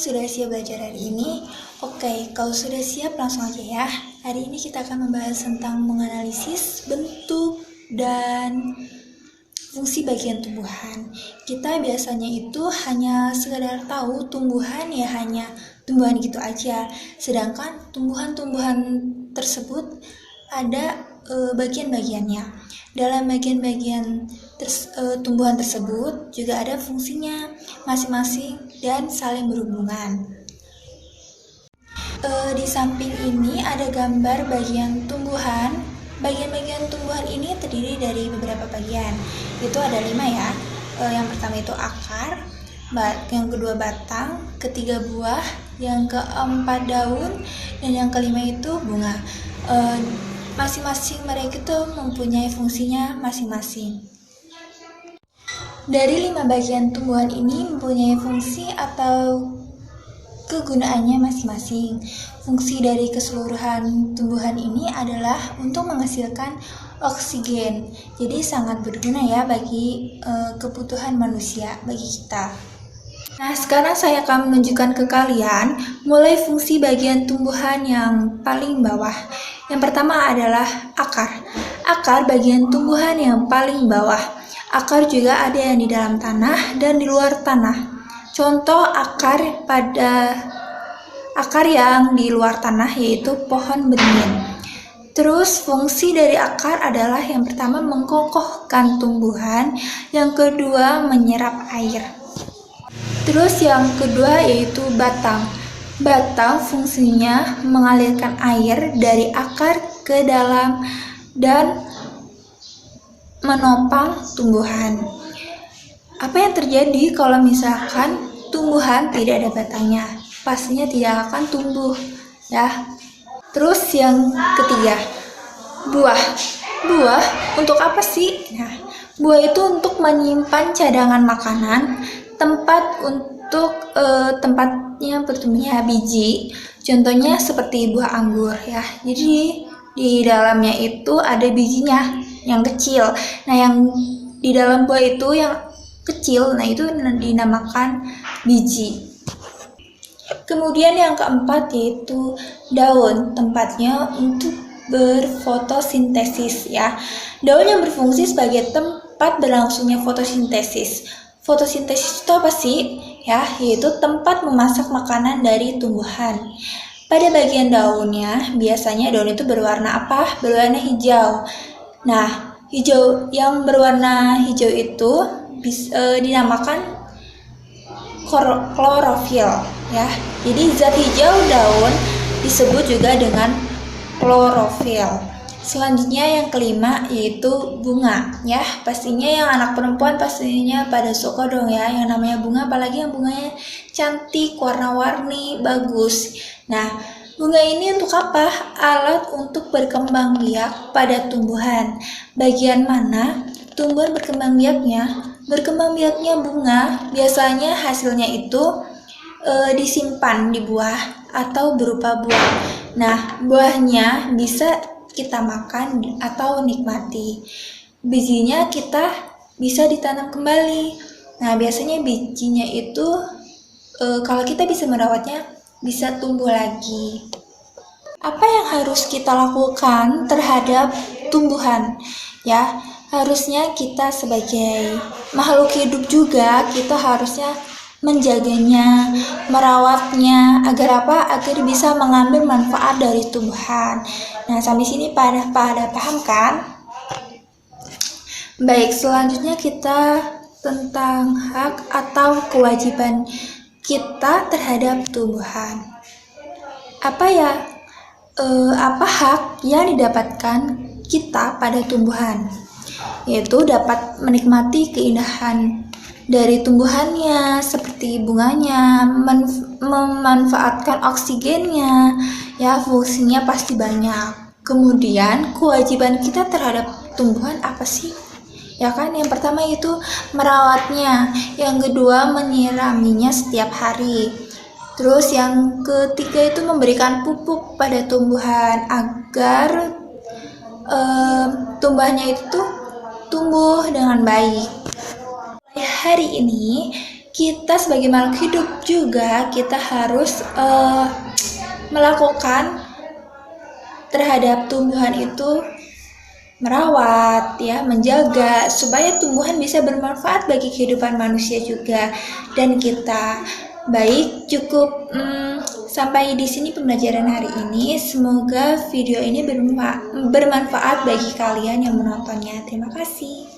sudah siap belajar hari ini? Oke, kalau sudah siap langsung aja ya. Hari ini kita akan membahas tentang menganalisis bentuk dan fungsi bagian tumbuhan. Kita biasanya itu hanya sekedar tahu tumbuhan ya hanya tumbuhan gitu aja. Sedangkan tumbuhan-tumbuhan tersebut ada bagian-bagiannya. Dalam bagian-bagian tumbuhan tersebut juga ada fungsinya masing-masing dan saling berhubungan. Di samping ini ada gambar bagian tumbuhan. Bagian-bagian tumbuhan ini terdiri dari beberapa bagian. Itu ada 5 ya. Yang pertama itu akar, yang kedua batang, ketiga buah, yang keempat daun, dan yang kelima itu bunga. Masing-masing mereka itu mempunyai fungsinya masing-masing. Dari 5 bagian tumbuhan ini mempunyai fungsi atau kegunaannya masing-masing. Fungsi dari keseluruhan tumbuhan ini adalah untuk menghasilkan oksigen. Jadi sangat berguna ya bagi kebutuhan manusia, bagi kita. Nah, sekarang saya akan menunjukkan ke kalian mulai fungsi bagian tumbuhan yang paling bawah. Yang pertama adalah akar. Akar bagian tumbuhan yang paling bawah. Akar juga ada yang di dalam tanah dan di luar tanah. Contoh akar yang di luar tanah yaitu pohon beringin. Terus fungsi dari akar adalah yang pertama mengkokohkan tumbuhan, yang kedua menyerap air. Terus yang kedua yaitu batang. Batang fungsinya mengalirkan air dari akar ke dalam dan menopang tumbuhan. Apa yang terjadi kalau misalkan tumbuhan tidak ada batangnya? Pastinya tidak akan tumbuh ya. Terus yang ketiga, buah. Buah untuk apa sih? Nah, buah itu untuk menyimpan cadangan makanan, tempat untuk tempatnya bertumbuhnya biji. Contohnya seperti buah anggur ya. Jadi di dalamnya itu ada bijinya yang kecil. Nah, yang di dalam buah itu yang kecil, nah itu dinamakan biji. Kemudian yang keempat yaitu daun, tempatnya untuk berfotosintesis ya. Daun yang berfungsi sebagai tempat berlangsungnya fotosintesis. Fotosintesis itu apa sih? Ya, yaitu tempat memasak makanan dari tumbuhan. Pada bagian daunnya, biasanya daun itu berwarna apa? Berwarna hijau. Nah, hijau yang berwarna hijau itu dinamakan klorofil ya. Jadi zat hijau daun disebut juga dengan klorofil. Selanjutnya yang kelima yaitu bunga ya. Pastinya yang anak perempuan pastinya pada suka dong ya yang namanya bunga, apalagi yang bunganya cantik, warna-warni, bagus. Nah, bunga ini untuk apa? Alat untuk berkembang biak pada tumbuhan. Bagian mana tumbuhan berkembang biaknya? Berkembang biaknya bunga, biasanya hasilnya itu disimpan di buah atau berupa buah. Nah, buahnya bisa kita makan atau nikmati. Bijinya kita bisa ditanam kembali. Nah, biasanya bijinya itu kalau kita bisa merawatnya bisa tumbuh lagi. Apa yang harus kita lakukan terhadap tumbuhan? Ya, harusnya kita sebagai makhluk hidup juga kita harusnya menjaganya, merawatnya agar apa? Agar bisa mengambil manfaat dari tumbuhan. Nah, sampai sini pada paham kan? Baik, selanjutnya kita tentang hak atau kewajiban kita terhadap tumbuhan. Apa hak yang didapatkan kita pada tumbuhan? Yaitu dapat menikmati keindahan dari tumbuhannya seperti bunganya, memanfaatkan oksigennya, ya fungsinya pasti banyak. Kemudian kewajiban kita terhadap tumbuhan apa sih? Ya kan, yang pertama itu merawatnya, yang kedua menyiraminya setiap hari. Terus yang ketiga itu memberikan pupuk pada tumbuhan agar tumbuhannya itu tumbuh dengan baik. Hari ini kita sebagai makhluk hidup juga kita harus melakukan terhadap tumbuhan itu, merawat ya, menjaga supaya tumbuhan bisa bermanfaat bagi kehidupan manusia juga dan kita. Baik, cukup sampai di sini pembelajaran hari ini. Semoga video ini bermanfaat bagi kalian yang menontonnya. Terima kasih.